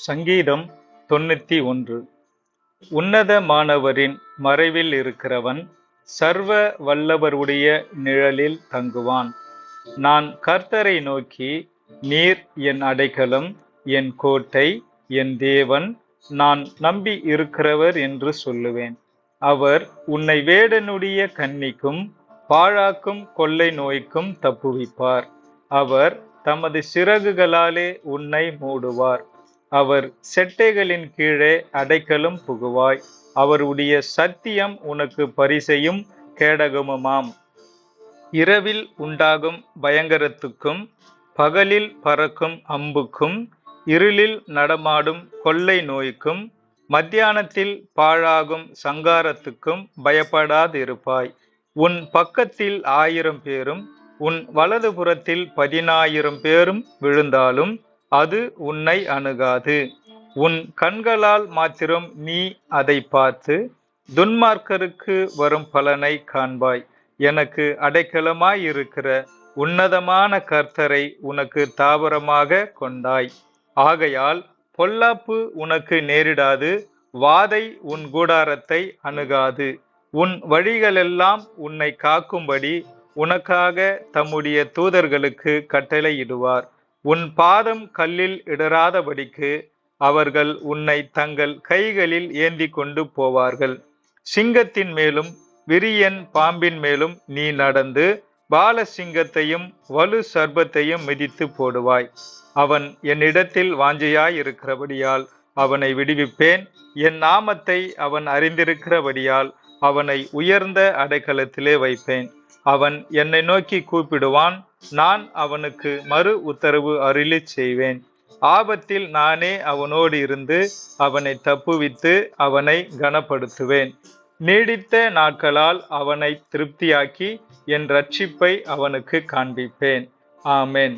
சங்கீதம் 91. உன்னதமானவரின் மறைவில் இருக்கிறவன் சர்வ வல்லவருடைய நிழலில் தங்குவான். நான் கர்த்தரை நோக்கி, நீர் என் அடைக்கலம், என் கோட்டை, என் தேவன், நான் நம்பி இருக்கிறவர் என்று சொல்லுவேன். அவர் உன்னை வேடனுடைய கண்ணிக்கும் பாழாக்கும் கொள்ளை நோய்க்கும் தப்புவிப்பார். அவர் தமது சிறகுகளாலே உன்னை மூடுவார். அவர் செட்டைகளின் கீழே அடைக்கலும் புகுவாய். அவருடைய சத்தியம் உனக்கு பரிசையும் கேடகமுமாம். இரவில் உண்டாகும் பயங்கரத்துக்கும் பகலில் பறக்கும் அம்புக்கும் இருளில் நடமாடும் கொள்ளை நோய்க்கும் மத்தியானத்தில் பாழாகும் சங்காரத்துக்கும் பயப்படாதிருப்பாய். உன் பக்கத்தில் 1000 பேரும் உன் வலதுபுறத்தில் 10,000 பேரும் விழுந்தாலும் அது உன்னை அணுகாது. உன் கண்களால் மாத்திரம் நீ அதை பார்த்து துன்மார்க்கருக்கு வரும் பலனை காண்பாய். எனக்கு அடைக்கலமாயிருக்கிற உன்னதமான கர்த்தரை உனக்கு தாவரமாக கொண்டாய். ஆகையால் பொல்லாப்பு உனக்கு நேரிடாது, வாதை உன் கூடாரத்தை அணுகாது. உன் வழிகளெல்லாம் உன்னை காக்கும்படி உனக்காக தம்முடைய தூதர்களுக்கு கட்டளையிடுவார். உன் பாதம் கல்லில் இடராதபடிக்கு அவர்கள் உன்னை தங்கள் கைகளில் ஏந்தி கொண்டு போவார்கள். சிங்கத்தின் மேலும் விரியன் பாம்பின் மேலும் நீ நடந்து பாலசிங்கத்தையும் வலு சர்ப்பத்தையும் மிதித்து போடுவாய். அவன் என்னிடத்தில் வாஞ்சையாயிருக்கிறபடியால் அவனை விடுவிப்பேன். என் நாமத்தை அவன் அறிந்திருக்கிறபடியால் அவனை உயர்ந்த அடைக்கலத்திலே வைப்பேன். அவன் என்னை நோக்கி கூப்பிடுவான், நான் அவனுக்கு மறு உத்தரவு அருளிச் செய்வேன். ஆபத்தில் நானே அவனோடு இருந்து அவனை தப்புவித்து அவனை கனப்படுத்துவேன். நீடித்த நாட்களால் அவனை திருப்தியாக்கி என் இரட்சிப்பை அவனுக்கு காண்பிப்பேன். ஆமென்.